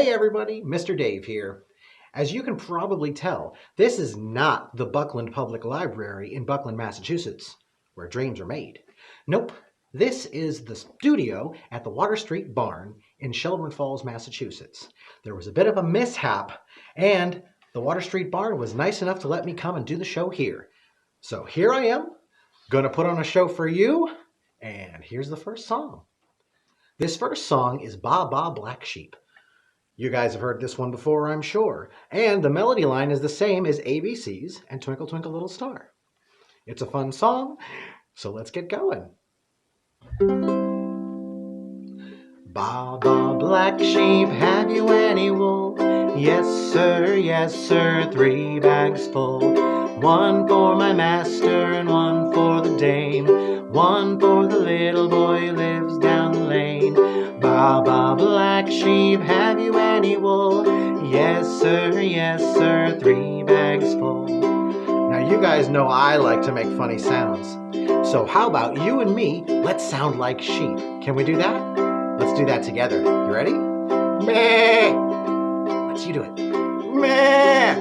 Hey everybody, Mr. Dave here. As you can probably tell, this is not the Buckland Public Library in Buckland, Massachusetts, where dreams are made. Nope, this is the studio at the Water Street Barn in Shelburne Falls, Massachusetts. There was a bit of a mishap, and the Water Street Barn was nice enough to let me come and do the show here. So here I am, gonna put on a show for you, and here's the first song. This first song is Baa Baa Black Sheep. You guys have heard this one before, I'm sure. And the melody line is the same as ABC's and Twinkle Twinkle Little Star. It's a fun song, so let's get going. Baa baa black sheep, have you any wool? Yes sir, 3 bags full. 1 for my master and 1 for the dame. 1 for the little boy who lives down the lane. Baa baa black sheep, have you any wool? Yes sir, 3 bags full. Now you guys know I like to make funny sounds. So how about you and me, let's sound like sheep. Can we do that? Let's do that together. You ready? Meh! Let's you do it. Meh!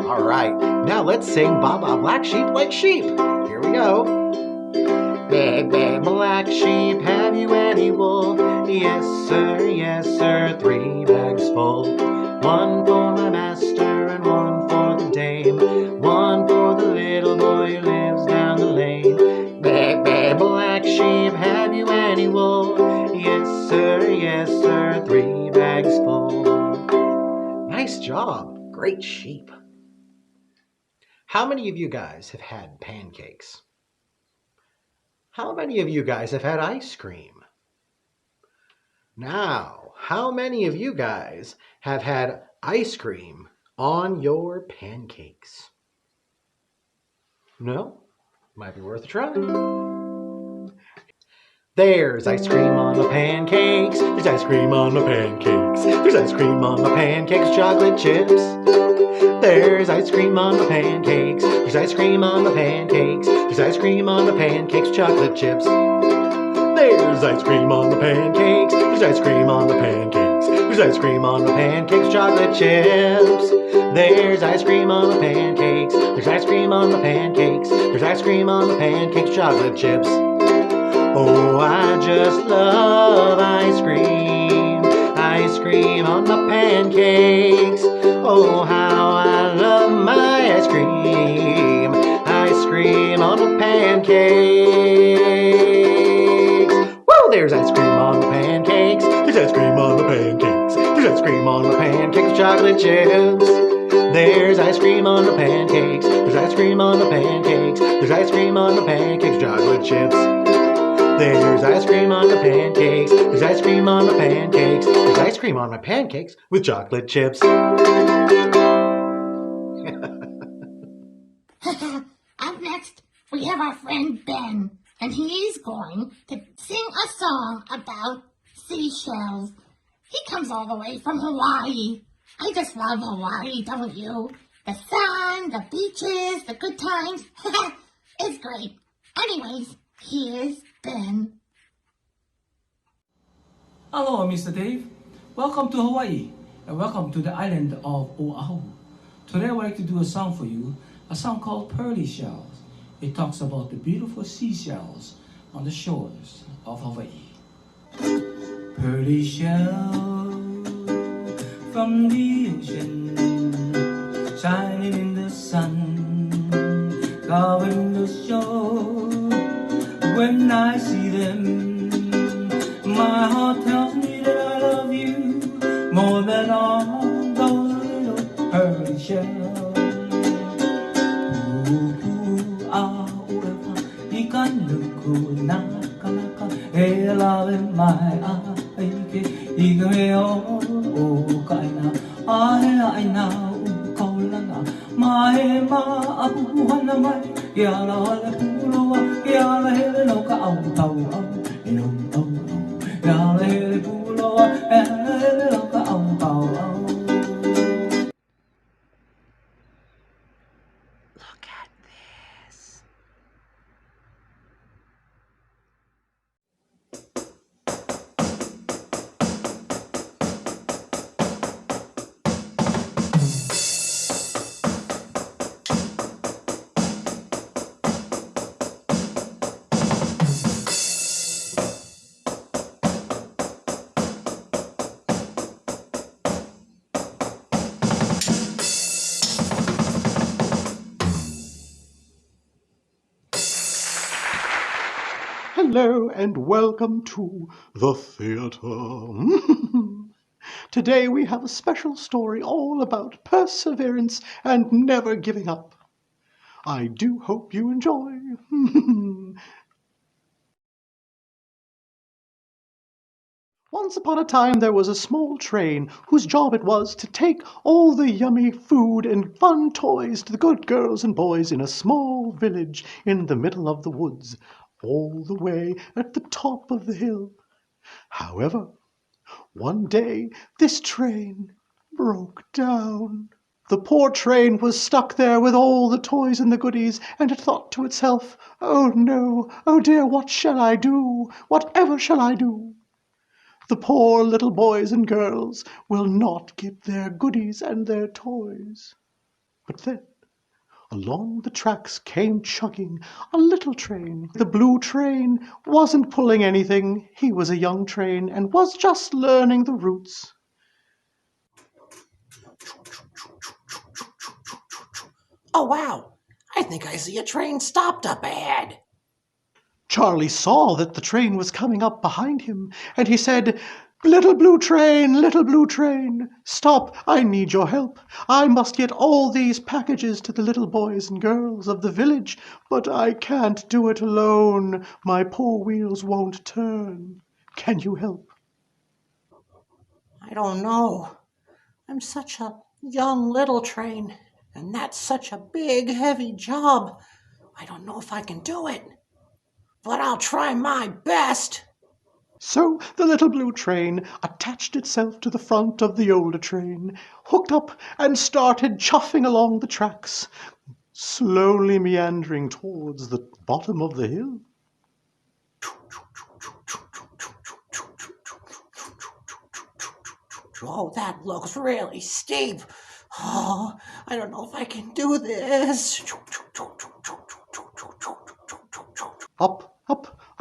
All right, now let's sing Baa Baa Black Sheep like sheep. Here we go. Big, big black sheep, have you any wool? Yes sir, 3 bags full. 1 for my master and 1 for the dame. 1 for the little boy who lives down the lane. Big, big black sheep, have you any wool? Yes sir, 3 bags full. Nice job, great sheep. How many of you guys have had pancakes? How many of you guys have had ice cream? Now, how many of you guys have had ice cream on your pancakes? No? Might be worth a try. There's ice cream on the pancakes. There's ice cream on the pancakes. There's ice cream on the pancakes, chocolate chips. There's ice cream on the pancakes. There's ice cream on the pancakes. There's ice cream on the pancakes, chocolate chips. There's ice cream on the pancakes. There's ice cream on the pancakes. There's ice cream on the pancakes, chocolate chips. There's ice cream on the pancakes. There's ice cream on the pancakes. There's ice cream on the pancakes, chocolate chips. Oh, I just love ice cream. Ice cream on the pancakes. Oh, how I love my ice cream. Ice cream on the pancakes. Woo! There's ice cream on the pancakes. There's ice cream on the pancakes. There's ice cream on the pancakes, chocolate chips. There's ice cream on the pancakes. There's ice cream on the pancakes. There's ice cream on the pancakes, chocolate chips. There's ice cream on the pancakes. There's ice cream on the pancakes. There's ice cream on my pancakes with chocolate chips. Up next, we have our friend Ben, and he's going to sing a song about seashells. He comes all the way from Hawaii. I just love Hawaii, don't you? The sun, the beaches, the good times. It's great. Anyways, here's Ben. Hello, Mr. Dave. Welcome to Hawaii and welcome to the island of Oahu. Today I would like to do a song for you, a song called Pearly Shells. It talks about the beautiful seashells on the shores of Hawaii. Pearly shell from the ocean, shining in the sun, covering the shore. When I see them, my heart tells me that I love you more than all those little pearly shells. Pu'u'auewa, ikanuku nakanaka, e lawe mai aike, igame o kaina, ae aina ukaulana, mae ma'apuhana mai, iala ole puloa, iala hele no ka au tau au, iau au au, iala hele puloa, iala hele no ka au tau au. Look at this. Hello and welcome to the theater. Today we have a special story all about perseverance and never giving up. I do hope you enjoy. Once upon a time there was a small train whose job it was to take all the yummy food and fun toys to the good girls and boys in a small village in the middle of the woods, all the way at the top of the hill. However, one day this train broke down. The poor train was stuck there with all the toys and the goodies, and it thought to itself, "Oh no, oh dear, what shall I do? Whatever shall I do? The poor little boys and girls will not get their goodies and their toys." But then along the tracks came chugging a little train. The blue train wasn't pulling anything. He was a young train and was just learning the routes. Oh, wow! I think I see a train stopped up ahead. Charlie saw that the train was coming up behind him, and he said, little blue train, stop, I need your help. I must get all these packages to the little boys and girls of the village, but I can't do it alone. My poor wheels won't turn. Can you help?" I don't know. I'm such a young little train, and that's such a big, heavy job. I don't know if I can do it, but I'll try my best. So the little blue train attached itself to the front of the older train, hooked up, and started chuffing along the tracks, slowly meandering towards the bottom of the hill. Oh, that looks really steep. Oh, I don't know if I can do this.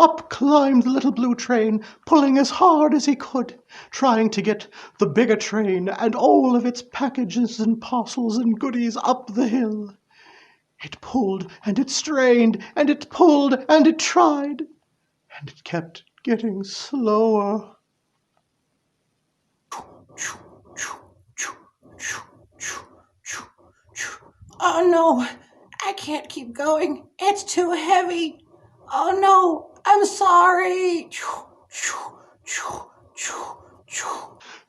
Up climbed the little blue train, pulling as hard as he could, trying to get the bigger train and all of its packages and parcels and goodies up the hill. It pulled and it strained and it pulled and it tried, and it kept getting slower. Oh no, I can't keep going. It's too heavy. Oh no, I'm sorry.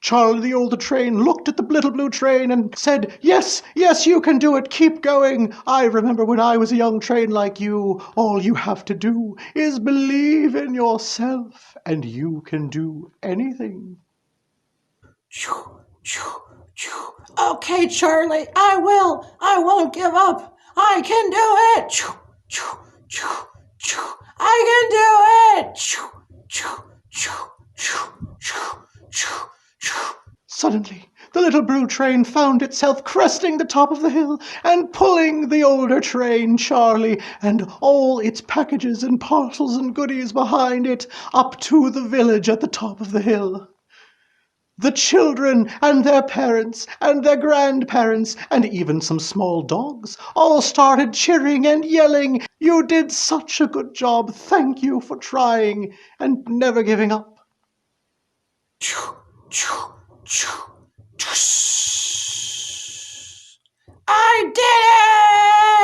Charlie the older train looked at the little blue train and said, yes, you can do it. Keep going. I remember when I was a young train like you. All you have to do is believe in yourself, and you can do anything. Okay, Charlie, I will. I won't give up. I can do it. I can do it. Suddenly, the little blue train found itself cresting the top of the hill and pulling the older train, Charlie, and all its packages and parcels and goodies behind it up to the village at the top of the hill. The children and their parents and their grandparents and even some small dogs all started cheering and yelling, "You did such a good job. Thank you for trying and never giving up." I did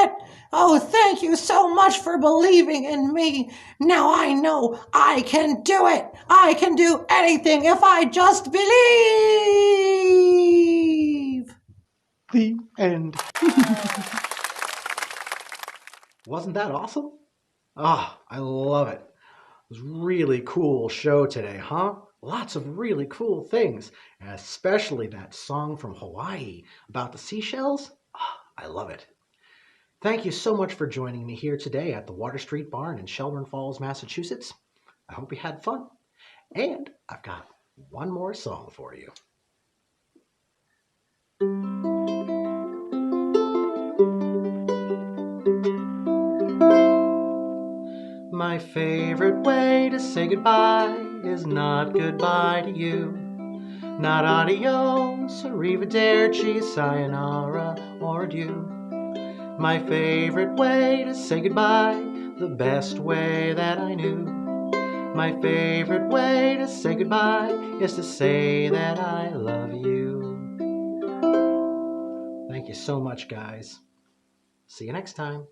it! Oh, thank you so much for believing in me. Now I know I can do it. I can do anything if I just believe. The end. Wasn't that awesome? I love it. It was a really cool show today, huh? Lots of really cool things, and especially that song from Hawaii about the seashells. I love it. Thank you so much for joining me here today at the Water Street Barn in Shelburne Falls, Massachusetts. I hope you had fun. And I've got one more song for you. My favorite way to say goodbye is not goodbye to you. Not adios, arrivederci, sayonara, or adieu. My favorite way to say goodbye, the best way that I knew, My favorite way to say goodbye is to say that I love you. Thank you so much, guys. See you next time.